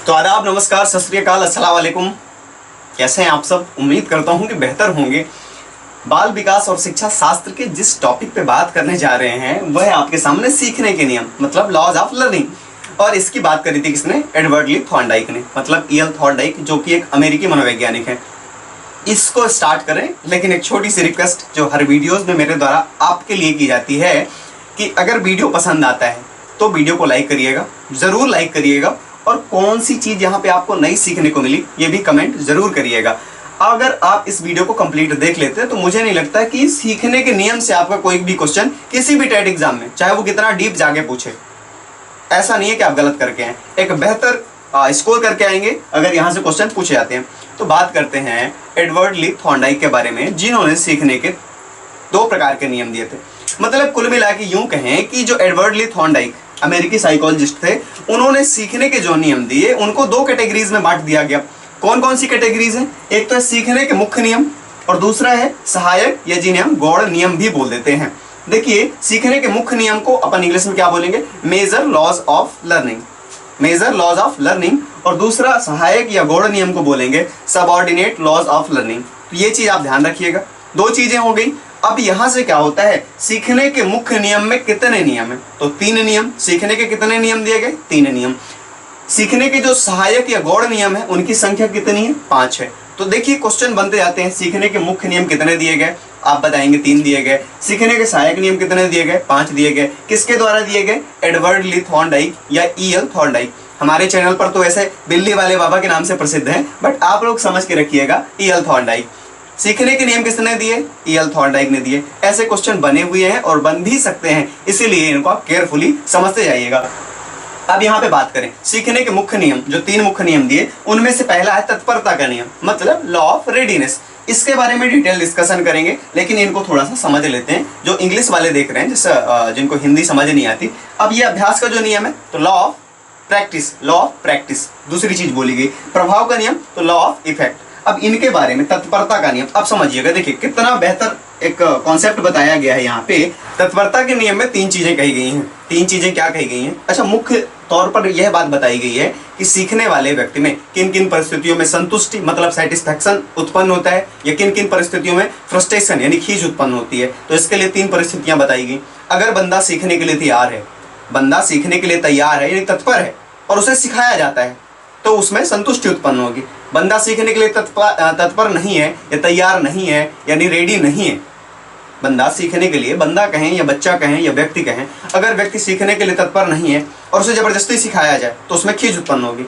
तो आदाब, नमस्कार, सत श्री अकाल, अस्सलाम वालेकुम। कैसे हैं आप सब? उम्मीद करता हूं कि बेहतर होंगे। बाल विकास और शिक्षा शास्त्र के जिस टॉपिक पे बात करने जा रहे हैं वह है आपके सामने सीखने के नियम, मतलब लॉज ऑफ लर्निंग। और इसकी बात करी थी किसने? एडवर्ड ली थॉर्नडाइक ने, मतलब ई एल थॉर्नडाइक, जो कि एक अमेरिकी मनोवैज्ञानिक है। इसको स्टार्ट करें, लेकिन एक छोटी सी रिक्वेस्ट जो हर वीडियोज में मेरे द्वारा आपके लिए की जाती है कि अगर वीडियो पसंद आता है तो वीडियो को लाइक करिएगा, ज़रूर लाइक करिएगा। और कौन सी चीज़ यहाँ पे आपको नई सीखने को मिली ये भी कमेंट ज़रूर करिएगा। अगर आप इस वीडियो को कंप्लीट देख लेते हैं तो मुझे नहीं लगता कि सीखने के नियम से आपका कोई भी क्वेश्चन किसी भी टेट एग्जाम में, चाहे वो कितना डीप जाके पूछे, ऐसा नहीं है कि आप गलत करके आए, एक बेहतर स्कोर करके आएंगे अगर यहाँ से क्वेश्चन पूछे जाते हैं। तो बात करते हैं एडवर्ड ली थॉर्नडाइक के बारे में, जिन्होंने सीखने के 2 प्रकार के नियम दिए थे। मतलब कुल मिला के यूं कहें कि जो एडवर्ड ली थॉर्नडाइक अमेरिकी साइकोलॉजिस्ट थे, उन्होंने सीखने के जो नियम दिए उनको 2 कैटेगरीज में बांट दिया गया। कौन कौन सी कैटेगरीज हैं? एक तो है सीखने के मुख्य नियम और दूसरा है सहायक या जिन्हें हम गौड़ नियम भी बोल देते हैं। देखिए, सीखने के मुख्य नियम को अपन इंग्लिश में क्या बोलेंगे? Major laws of learning, major laws of learning. और दूसरा सहायक या गौड़ नियम को बोलेंगे सबऑर्डिनेट लॉज ऑफ लर्निंग। तो ये चीज आप ध्यान रखिएगा। 2 चीजें हो गई। अब यहां से क्या होता है, सीखने के मुख्य नियम में कितने नियम है? तो 3 नियम। सीखने के कितने नियम दिए गए? 3 नियम। सीखने के जो सहायक या गौड़ नियम है उनकी संख्या कितनी है? 5 है। तो देखिए, क्वेश्चन बनते जाते हैं। सीखने के मुख्य नियम कितने दिए गए? आप बताएंगे 3 दिए गए। सीखने के सहायक नियम कितने दिए गए? 5 दिए गए। किसके द्वारा दिए गए? एडवर्ड ली थॉर्नडाइक या ई एल थॉर्नडाइक। हमारे चैनल पर तो ऐसे बिल्ली वाले बाबा के नाम से प्रसिद्ध है, बट आप लोग समझ के रखिएगा, ई एल थॉर्नडाइक। सीखने के नियम किसने दिए? ई एल थॉर्नडाइक ने दिए। ऐसे क्वेश्चन बने हुए हैं और बन भी सकते हैं, इसीलिए इनको आप केयरफुली समझते जाइएगा। अब यहाँ पे बात करें सीखने के मुख्य नियम, जो 3 मुख्य नियम दिए उनमें से पहला है तत्परता का नियम, मतलब लॉ ऑफ रेडीनेस। इसके बारे में डिटेल डिस्कशन करेंगे, लेकिन इनको थोड़ा सा समझ लेते हैं। जो इंग्लिश वाले देख रहे हैं, जैसे जिनको हिंदी समझ नहीं आती, अब ये अभ्यास का जो नियम है तो law of practice, law of practice. दूसरी चीज बोली गई प्रभाव का नियम, तो लॉ ऑफ इफेक्ट। अब इनके बारे में तत्परता का नियम, अब समझिएगा। देखिए कितना बेहतर एक कॉन्सेप्ट बताया गया है यहाँ पे। तत्परता के नियम में 3 चीजें कही गई हैं। 3 चीजें क्या कही गई हैं? अच्छा, मुख्य तौर पर यह बात बताई गई है कि सीखने वाले व्यक्ति में किन किन परिस्थितियों में संतुष्टि, मतलब सेटिस्फैक्शन उत्पन्न होता है, या किन किन परिस्थितियों में फ्रस्ट्रेशन यानी खीज उत्पन्न होती है। तो इसके लिए 3 परिस्थितियां बताई गई। अगर बंदा सीखने के लिए तैयार है, बंदा सीखने के लिए तैयार है यानी तत्पर है, और उसे सिखाया जाता है, तो उसमें संतुष्टि उत्पन्न होगी। बंदा सीखने के लिए तत्पर नहीं है या तैयार नहीं है यानी रेडी नहीं है, बंदा सीखने के लिए, बंदा कहें या बच्चा कहें या व्यक्ति कहें, अगर व्यक्ति सीखने के लिए तत्पर नहीं है और उसे जबरदस्ती सिखाया जाए तो उसमें खीज उत्पन्न होगी।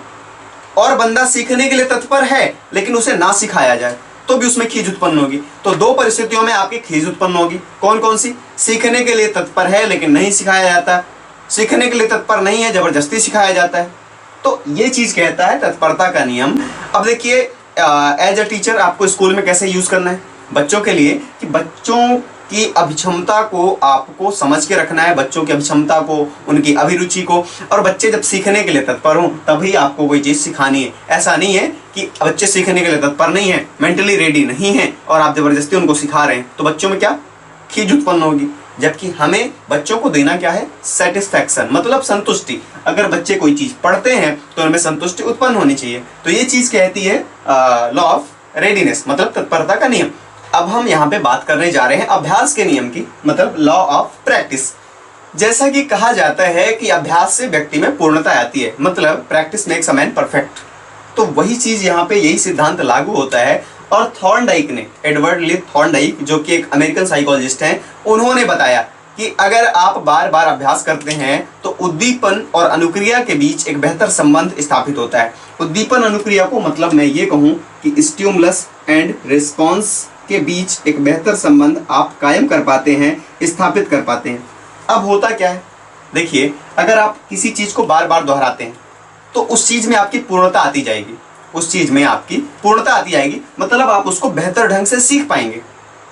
और बंदा सीखने के लिए तत्पर है लेकिन उसे ना सिखाया जाए तो भी उसमें खीज उत्पन्न होगी। तो 2 परिस्थितियों में आपकी खीज उत्पन्न होगी। कौन कौन सी? सीखने के लिए तत्पर है लेकिन नहीं सिखाया जाता, सीखने के लिए तत्पर नहीं है, जबरदस्ती सिखाया जाता है। तो ये चीज कहता है तत्परता का नियम। अब देखिए, एज अ टीचर आपको स्कूल में कैसे यूज करना है बच्चों के लिए, कि बच्चों की अभिक्षमता को आपको समझ के रखना है, बच्चों की अभिक्षमता को, उनकी अभिरुचि को। और बच्चे जब सीखने के लिए तत्पर हों तभी आपको कोई चीज सिखानी है। ऐसा नहीं है कि बच्चे सीखने के लिए तत्पर नहीं है, मेंटली रेडी नहीं है और आप जबरदस्ती उनको सिखा रहे हैं, तो बच्चों में क्या खीज उत्पन्न होगी। जबकि हमें बच्चों को देना क्या है? सेटिस्फैक्शन, मतलब संतुष्टि। अगर बच्चे कोई चीज पढ़ते हैं तो उनमें संतुष्टि उत्पन्न होनी चाहिए। तो ये चीज कहती है लॉ ऑफ रेडीनेस, मतलब तत्परता का नियम। अब हम यहाँ पे बात करने जा रहे हैं अभ्यास के नियम की, मतलब लॉ ऑफ प्रैक्टिस। जैसा कि कहा जाता है कि अभ्यास से व्यक्ति में पूर्णता आती है, मतलब practice makes a man perfect. तो वही चीज यहाँ पे, यही सिद्धांत लागू होता है। और थॉर्नडाइक ने, एडवर्ड ली थॉर्नडाइक, जो कि एक अमेरिकन साइकोलॉजिस्ट हैं, उन्होंने बताया कि अगर आप बार बार अभ्यास करते हैं तो उद्दीपन और अनुक्रिया के बीच एक बेहतर संबंध स्थापित होता है। उद्दीपन अनुक्रिया को, मतलब मैं ये कहूँ कि स्टिमुलस एंड रिस्पॉन्स के बीच एक बेहतर संबंध आप कायम कर पाते हैं, स्थापित कर पाते हैं। अब होता क्या है, देखिए, अगर आप किसी चीज को बार बार दोहराते हैं तो उस चीज में आपकी पूर्णता आती जाएगी, उस चीज में आपकी पूर्णता आती जाएगी, मतलब आप उसको बेहतर ढंग से सीख पाएंगे,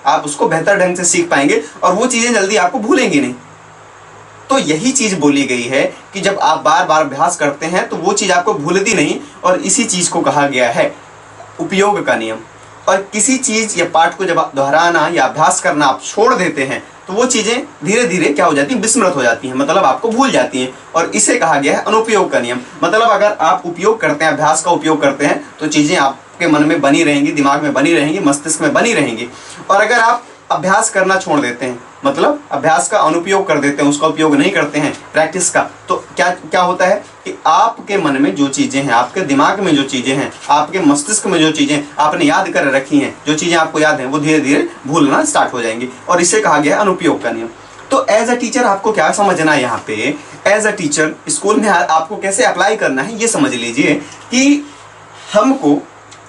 आप उसको बेहतर ढंग से सीख पाएंगे और वो चीजें जल्दी आपको भूलेंगी नहीं। तो यही चीज बोली गई है कि जब आप बार बार अभ्यास करते हैं तो वो चीज आपको भूलती नहीं, और इसी चीज को कहा गया है उपयोग का नियम। और किसी चीज या पाठ को जब आप दोहराना या अभ्यास करना आप छोड़ देते हैं तो वो चीजें धीरे धीरे क्या हो जाती हैं, विस्मृत हो जाती हैं, मतलब आपको भूल जाती हैं। और इसे कहा गया है अनुपयोग का नियम। मतलब अगर आप उपयोग करते हैं, अभ्यास का उपयोग करते हैं, तो चीजें आपके मन में बनी रहेंगी, दिमाग में बनी रहेंगी, मस्तिष्क में बनी रहेंगी। और अगर आप अभ्यास करना छोड़ देते हैं, मतलब अभ्यास का अनुपयोग कर देते हैं, उसका उपयोग नहीं करते हैं प्रैक्टिस का, तो क्या क्या होता है कि आपके मन में जो चीजें हैं, आपके दिमाग में जो चीजें हैं, आपके मस्तिष्क में जो चीजें आपने याद कर रखी हैं, जो चीजें आपको याद हैं, वो धीरे धीरे भूलना स्टार्ट हो जाएंगी। और इसे कहा गया है अनुपयोग का नियम। तो एज अ टीचर आपको क्या समझना है यहाँ पे, एज अ टीचर स्कूल में आपको कैसे अप्लाई करना है ये समझ लीजिए कि हमको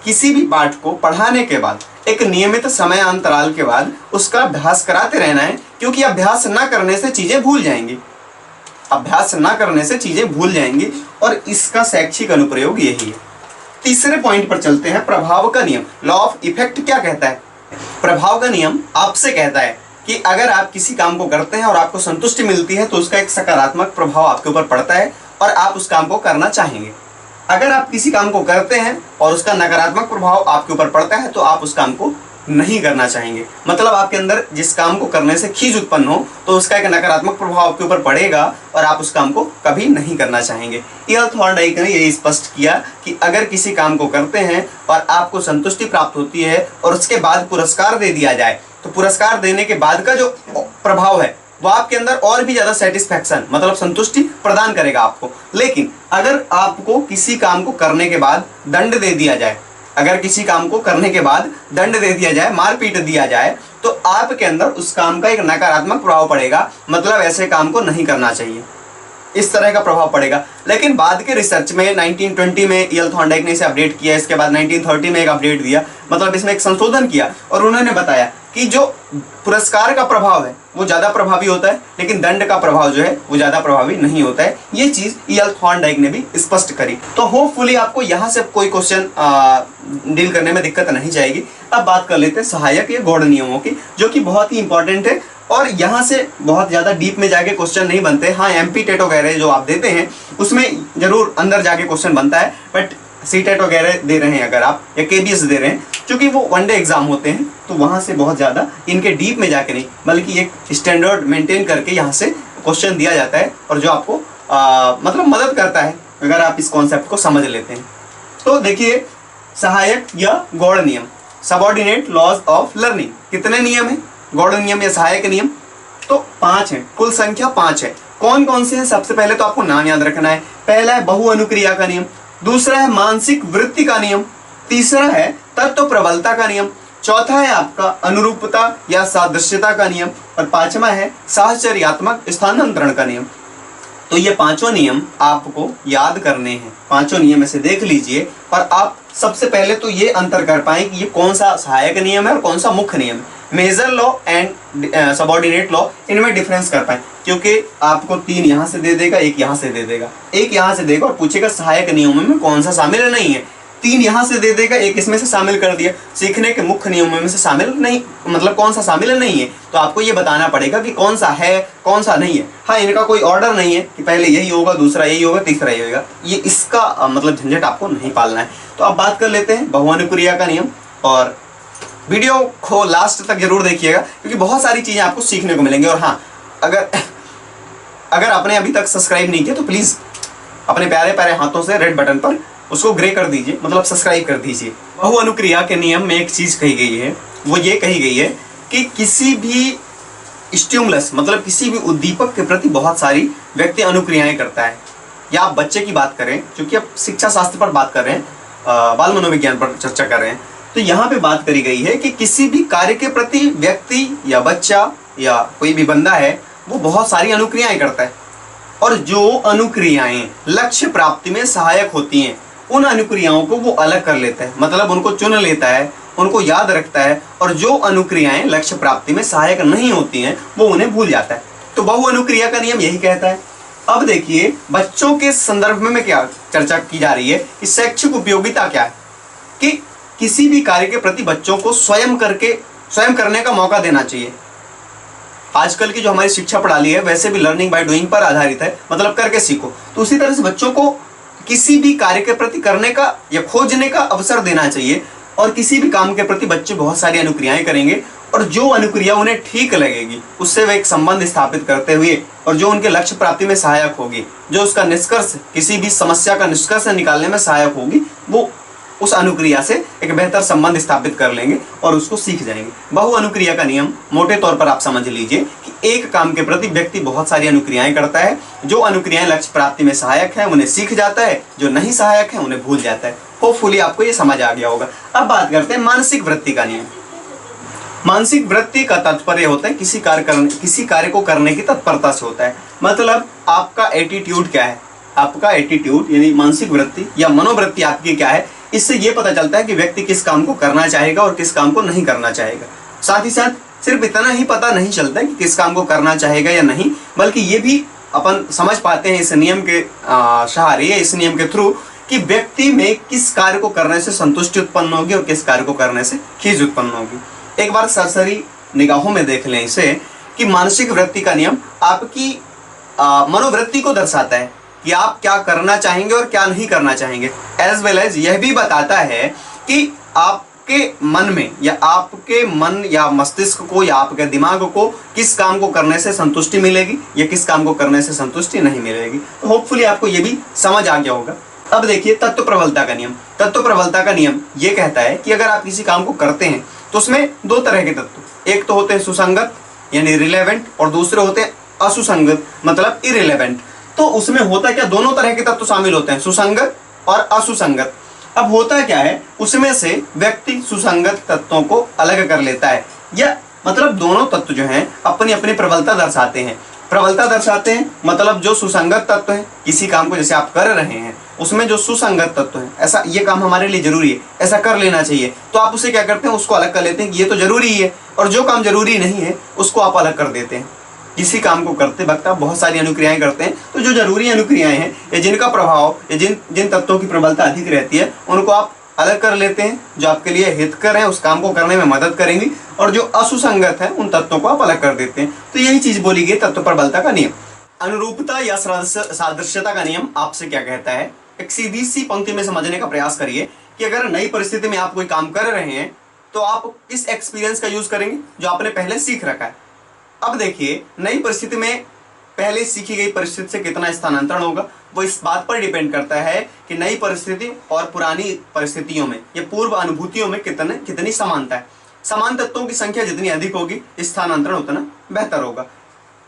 किसी भी पाठ को पढ़ाने के बाद एक नियमित समय अंतराल के बाद उसका अभ्यास कराते रहना है, क्योंकि अभ्यास न करने से चीजें भूल जाएंगी, अभ्यास न करने से चीजें भूल जाएंगी। और इसका शैक्षिक अनुप्रयोग यही है। तीसरे पॉइंट पर चलते हैं, प्रभाव का नियम। लॉ ऑफ इफेक्ट क्या कहता है? प्रभाव का नियम आपसे कहता है कि अगर आप किसी काम को करते हैं और आपको संतुष्टि मिलती है तो उसका एक सकारात्मक प्रभाव आपके ऊपर पड़ता है और आप उस काम को करना चाहेंगे। अगर आप किसी काम को करते हैं और उसका नकारात्मक प्रभाव आपके ऊपर पड़ता है तो आप उस काम को नहीं करना चाहेंगे। मतलब आपके अंदर जिस काम को करने से खींच उत्पन्न हो तो उसका एक नकारात्मक प्रभाव आपके ऊपर पड़ेगा और आप उस काम को कभी नहीं करना चाहेंगे। ईयल थॉर्नडाइक ने यही स्पष्ट किया कि अगर किसी काम को करते हैं और आपको संतुष्टि प्राप्त होती है और उसके बाद पुरस्कार दे दिया जाए तो पुरस्कार देने के बाद का जो प्रभाव है वो आपके अंदर और भी ज्यादा सेटिस्फैक्शन, मतलब संतुष्टि प्रदान करेगा आपको। लेकिन अगर आपको किसी काम को करने के बाद दंड दे दिया जाए, अगर किसी काम को करने के बाद दंड दे दिया जाए, मारपीट दिया जाए, तो आपके अंदर उस काम का एक नकारात्मक प्रभाव पड़ेगा, मतलब ऐसे काम को नहीं करना चाहिए, इस तरह का प्रभाव पड़ेगा। लेकिन बाद के रिसर्च में 1920 में ईयल थॉर्नडाइक ने इसे अपडेट किया, इसके बाद 1930 में एक अपडेट दिया, मतलब इसमें एक संशोधन किया और उन्होंने बताया कि जो पुरस्कार का प्रभाव है वो ज्यादा प्रभावी होता है, लेकिन दंड का प्रभाव जो है वो ज्यादा प्रभावी नहीं होता है। ये चीज ईयल थॉर्नडाइक ने भी स्पष्ट करी। तो होपफुली आपको यहाँ से कोई क्वेश्चन डील करने में दिक्कत नहीं जाएगी। अब बात कर लेते हैं सहायक या गौड़ नियमों की, जो कि बहुत ही इंपॉर्टेंट है और यहाँ से बहुत ज्यादा डीप में जाके क्वेश्चन नहीं बनते। हाँ, एमपी टेट वगैरह जो आप देते हैं उसमें जरूर अंदर जाके क्वेश्चन बनता है, बट सी टेट वगैरह दे रहे हैं अगर आप या केबीएस दे रहे हैं, क्योंकि वो वनडे एग्जाम होते हैं तो वहाँ से बहुत ज़्यादा इनके डीप में जाके नहीं, बल्कि एक स्टैंडर्ड मेंटेन करके यहाँ से क्वेश्चन दिया जाता है और जो आपको मतलब मदद करता है अगर आप इस कॉन्सेप्ट को समझ लेते हैं। तो देखिए, सहायक या गौड़ नियम, सबऑर्डिनेट लॉज ऑफ लर्निंग, कितने नियम है गौड़ नियम या सहायक नियम? तो 5 है, कुल संख्या 5 है। कौन कौन से हैं? सबसे पहले तो आपको नाम याद रखना है। पहला है बहु अनुक्रिया का नियम, दूसरा है मानसिक वृत्ति का नियम, तीसरा है तत्व प्रबलता का नियम, चौथा है आपका अनुरूपता या सादृश्यता का नियम और पांचवा है साहचर्यात्मक स्थानांतरण का नियम। तो ये पांचों नियम आपको याद करने हैं, पांचों नियम ऐसे देख लीजिए और आप सबसे पहले तो ये अंतर कर पाए कि ये कौन सा सहायक नियम है और कौन सा मुख्य नियम है। Major law and subordinate law, इनमें डिफरेंस कर पाए, क्योंकि आपको 3 यहाँ से दे देगा, एक यहाँ से दे देगा, एक यहाँ से देगा और पूछेगा सहायक नियमों में कौन सा शामिल नहीं है। 3 यहाँ से दे देगा, एक इसमें से शामिल कर दिया, सीखने के मुख्य नियमों में से शामिल नहीं, मतलब कौन सा शामिल नहीं है, तो आपको ये बताना पड़ेगा कि कौन सा है कौन सा नहीं है। हाँ, इनका कोई ऑर्डर नहीं है कि पहले यही होगा, दूसरा यही होगा, तीसरा यही होगा, ये इसका मतलब झंझट आपको नहीं पालना है। तो अब बात कर लेते हैं बहुअनुक्रिया का नियम, और वीडियो को लास्ट तक जरूर देखिएगा क्योंकि बहुत सारी चीजें आपको सीखने को मिलेंगी। और हाँ, अगर आपने अभी तक सब्सक्राइब नहीं किया तो प्लीज अपने प्यारे प्यारे हाथों से रेड बटन पर उसको ग्रे कर दीजिए, मतलब सब्सक्राइब कर दीजिए। बहुअनुक्रिया के नियम में एक चीज कही गई है, वो ये कही गई है कि किसी भी स्टिमुलस, मतलब किसी भी उद्दीपक के प्रति बहुत सारी व्यक्ति अनुक्रियाएं करता है। या आप बच्चे की बात करें, क्योंकि आप शिक्षा शास्त्र पर बात कर रहे हैं, बाल मनोविज्ञान पर चर्चा कर रहे हैं, तो यहाँ पे बात करी गई है कि किसी भी कार्य के प्रति व्यक्ति या बच्चा या कोई भी बंदा है वो बहुत सारी अनुक्रियाएं करता है, और जो अनुक्रियाएं लक्ष्य प्राप्ति में सहायक होती हैं उन अनुक्रियाओं को वो अलग कर लेता है, मतलब उनको चुन लेता है, उनको याद रखता है, और जो अनुक्रियाएं लक्ष्य प्राप्ति में सहायक नहीं होती हैं वो उन्हें भूल जाता है। तो बहुअनुक्रिया का नियम यही कहता है। अब देखिए, बच्चों के संदर्भ में क्या चर्चा की जा रही है कि शैक्षिक उपयोगिता क्या है, कि किसी भी कार्य के प्रति बच्चों को स्वयं करने का मौका देना चाहिए। आजकल की जो हमारी शिक्षा प्रणाली है वैसे भी लर्निंग बाय डूइंग पर आधारित है, मतलब करके सीखो। तो उसी तरह से बच्चों को किसी भी कार्य के प्रति करने का या खोजने का अवसर देना चाहिए। और किसी भी काम के प्रति बच्चे बहुत सारी अनुक्रियाएं करेंगे और जो अनुक्रिया उन्हें ठीक लगेगी उससे वे एक संबंध स्थापित करते हुए और जो उनके लक्ष्य प्राप्ति में सहायक होगी, जो उसका निष्कर्ष, किसी भी समस्या का निष्कर्ष निकालने में सहायक होगी, वो उस अनुक्रिया से एक बेहतर संबंध स्थापित कर लेंगे और उसको सीख जाएंगे। बहु अनुक्रिया का नियम मोटे तौर पर आप समझ लीजिए कि एक काम के प्रति व्यक्ति बहुत सारी अनुक्रियाएं करता है। जो अनुक्रियाएं लक्ष्य प्राप्ति में सहायक है उन्हें सीख जाता है, जो नहीं सहायक है उन्हें भूल जाता है। होपफुली आपको ये समझ आ गया होगा। अब बात करते हैं मानसिक वृत्ति का नियम। मानसिक वृत्ति का तात्पर्य होता है किसी कार्य को करने की तत्परता से होता है। मतलब आपका एटीट्यूड क्या है, आपका एटीट्यूड यानी मानसिक वृत्ति या मनोवृत्ति आपकी क्या है, इससे ये पता चलता है कि व्यक्ति किस काम को करना चाहेगा और किस काम को नहीं करना चाहेगा। साथ ही साथ सिर्फ इतना ही पता नहीं चलता है कि किस काम को करना चाहेगा या नहीं, बल्कि ये भी अपन समझ पाते हैं इस नियम के सहारे, इस नियम के थ्रू, कि व्यक्ति में किस कार्य को करने से संतुष्टि उत्पन्न होगी और किस कार्य को करने से खीज उत्पन्न होगी। एक बार सरसरी निगाहों में देख लें इसे कि मानसिक वृत्ति का नियम आपकी मनोवृत्ति को दर्शाता है कि आप क्या करना चाहेंगे और क्या नहीं करना चाहेंगे, एज वेल एज यह भी बताता है कि आपके मन में या आपके मन या मस्तिष्क को या आपके दिमाग को किस काम को करने से संतुष्टि मिलेगी या किस काम को करने से संतुष्टि नहीं मिलेगी। तो होपफुली आपको ये भी समझ आ गया होगा। अब देखिए तत्व प्रबलता का नियम। तत्व प्रबलता का नियम ये कहता है कि अगर आप किसी काम को करते हैं तो उसमें दो तरह के तत्व, एक तो होते हैं सुसंगत यानी रिलेवेंट और दूसरे होते हैं असुसंगत मतलब इरिलेवेंट। तो उसमें होता क्या, दोनों तरह के तत्व शामिल होते हैं, सुसंगत और असुसंगत। अब होता क्या है, उसमें से व्यक्ति सुसंगत तत्वों को अलग कर लेता है, या मतलब दोनों तत्व जो हैं अपनी अपनी प्रबलता दर्शाते हैं। प्रबलता दर्शाते हैं मतलब जो सुसंगत तत्व है, किसी काम को जैसे आप कर रहे हैं उसमें जो सुसंगत तत्व है, ऐसा ये काम हमारे लिए जरूरी है, ऐसा कर लेना चाहिए, तो आप उसे क्या करते हैं, उसको अलग कर लेते हैं कि ये तो जरूरी ही है, और जो काम जरूरी नहीं है उसको आप अलग कर देते हैं। किसी काम को करते वक्त आप बहुत सारी अनुक्रियाएं करते हैं, तो जो जरूरी अनुक्रियाएं हैं या जिनका प्रभाव या जिन तत्वों की प्रबलता अधिक रहती है उनको आप अलग कर लेते हैं, जो आपके लिए हितकर हैं, उस काम को करने में मदद करेंगी, और जो असुसंगत है उन तत्वों को आप अलग कर देते हैं। तो यही चीज बोली गई तत्व प्रबलता का नियम। अनुरूपता या सादृश्यता का नियम आपसे क्या कहता है, एक सीधी सी पंक्ति में समझने का प्रयास करिए कि अगर नई परिस्थिति में आप कोई काम कर रहे हैं तो आप किस एक्सपीरियंस का यूज करेंगे जो आपने पहले सीख रखा है। अब देखिए नई परिस्थिति में पहले सीखी गई परिस्थिति से कितना स्थानांतरण होगा वो इस बात पर डिपेंड करता है कि नई परिस्थिति और पुरानी परिस्थितियों में या पूर्व अनुभूतियों में कितनी समानता है। समान तत्वों की संख्या जितनी अधिक होगी स्थानांतरण उतना बेहतर होगा।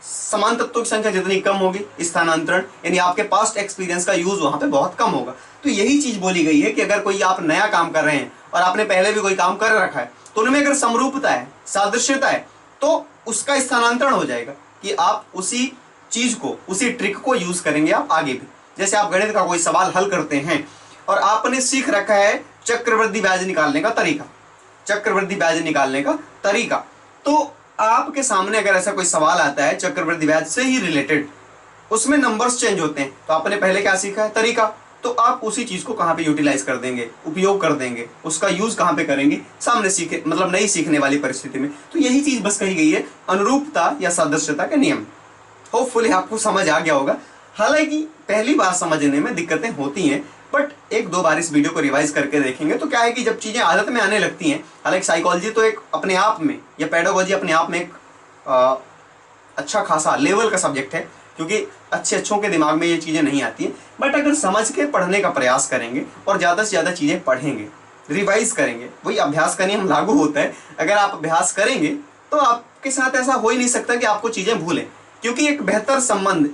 समान तत्वों की संख्या जितनी कम होगी स्थानांतरण यानी आपके पास्ट एक्सपीरियंस का यूज वहां पे बहुत कम होगा। तो यही चीज बोली गई है कि अगर कोई आप नया काम कर रहे हैं और आपने पहले भी कोई काम कर रखा है तो उनमें अगर समरूपता है, सादृश्यता है, तो उसका स्थानांतरण हो जाएगा कि आप उसी चीज को, उसी ट्रिक को यूज करेंगे आप आगे भी। जैसे आप गणित का कोई सवाल हल करते हैं और आपने सीख रखा है चक्रवृद्धि ब्याज निकालने का तरीका, चक्रवृद्धि ब्याज निकालने का तरीका, तो आपके सामने अगर ऐसा कोई सवाल आता है चक्रवृद्धि ब्याज से ही रिलेटेड, उसमें नंबर्स चेंज होते हैं, तो आपने पहले क्या सीखा है, तरीका, तो आप उसी चीज को कहां पे यूटिलाइज कर देंगे, उपयोग कर देंगे, उसका यूज कहां पे करेंगे, सामने सीखे मतलब नई सीखने वाली परिस्थिति में। तो यही चीज बस कही गई है अनुरूपता या सादृश्यता के नियम। होपफुली आपको समझ आ गया होगा। हालांकि पहली बार समझने में दिक्कतें होती हैं, बट एक दो बार इस वीडियो को रिवाइज करके देखेंगे तो क्या है कि जब चीजें आदत में आने लगती हैं, हालांकि साइकोलॉजी तो एक अपने आप में या पेडागोजी अपने आप में एक अच्छा खासा लेवल का सब्जेक्ट है, क्योंकि अच्छों के दिमाग में ये चीजें नहीं आती हैं, बट अगर समझ के पढ़ने का प्रयास करेंगे और ज्यादा से ज्यादा चीजें पढ़ेंगे, रिवाइज करेंगे, वही अभ्यास का नियम लागू होता है। अगर आप अभ्यास करेंगे तो आपके साथ ऐसा हो ही नहीं सकता कि आपको चीजें भूलें, क्योंकि एक बेहतर संबंध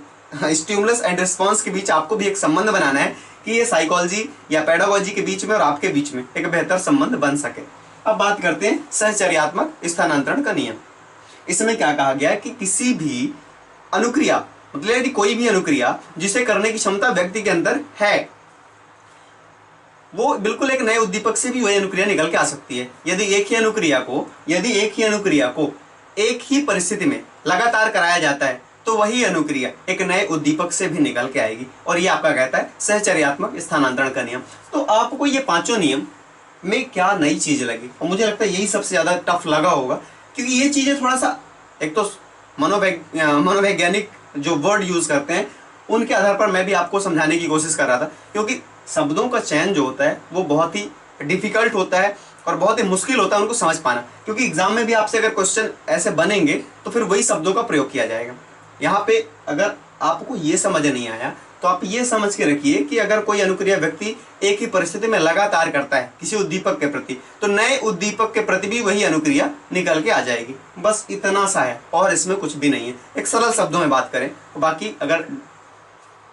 स्टिमुलस एंड रिस्पॉन्स के बीच आपको भी एक संबंध बनाना है कि ये साइकोलॉजी या पेडागोजी के बीच में और आपके बीच में एक बेहतर संबंध बन सके। अब बात करते हैं सहचर्यात्मक स्थानांतरण का नियम। इसमें क्या कहा गया है कि किसी भी अनुक्रिया मतलब यदि कोई भी अनुक्रिया जिसे करने की क्षमता व्यक्ति के अंदर है, वो बिल्कुल एक नए उद्दीपक से भी वही अनुक्रिया निकल के आ सकती है। यदि एक ही अनुक्रिया को एक ही परिस्थिति में लगातार कराया जाता है तो वही अनुक्रिया एक नए उद्दीपक से भी निकल के आएगी, और ये आपका कहता है सहचर्यात्मक स्थानांतरण का नियम। तो आपको ये पांचों नियम में क्या नई चीज लगी, और मुझे लगता है यही सबसे ज्यादा टफ लगा होगा, क्योंकि ये चीजें थोड़ा सा एक तो मनोवैज्ञानिक जो वर्ड यूज करते हैं उनके आधार पर मैं भी आपको समझाने की कोशिश कर रहा था, क्योंकि शब्दों का चयन जो होता है वो बहुत ही डिफिकल्ट होता है और बहुत ही मुश्किल होता है उनको समझ पाना, क्योंकि एग्जाम में भी आपसे अगर क्वेश्चन ऐसे बनेंगे तो फिर वही शब्दों का प्रयोग किया जाएगा। यहाँ पे अगर आपको ये समझ नहीं आया तो आप ये समझ के रखिए कि अगर कोई अनुक्रिया व्यक्ति एक ही परिस्थिति में लगातार करता है किसी उद्दीपक के प्रति, तो नए उद्दीपक के प्रति भी वही अनुक्रिया निकल के आ जाएगी। बस इतना सा है और इसमें कुछ भी नहीं है। एक सरल शब्दों में बात करें तो बाकी अगर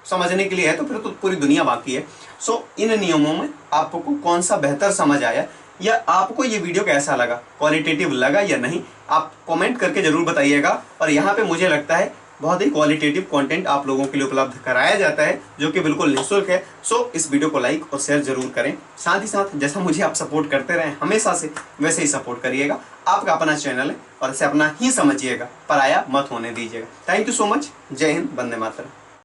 समझने के लिए है तो फिर तो पूरी दुनिया बाकी है। सो इन नियमों में आपको कौन सा बेहतर समझ आया या आपको ये वीडियो कैसा लगा, क्वालिटेटिव लगा या नहीं, आप कमेंट करके जरूर बताइएगा। और यहाँ पे मुझे लगता है बहुत ही क्वालिटेटिव कंटेंट आप लोगों के लिए उपलब्ध कराया जाता है जो कि बिल्कुल निःशुल्क है। सो इस वीडियो को लाइक और शेयर जरूर करें। साथ ही साथ जैसा मुझे आप सपोर्ट करते रहे हमेशा से, वैसे ही सपोर्ट करिएगा। आपका अपना चैनल है और इसे अपना ही समझिएगा, पराया मत होने दीजिएगा। Thank you so much. जय हिंद, वंदे मातरम।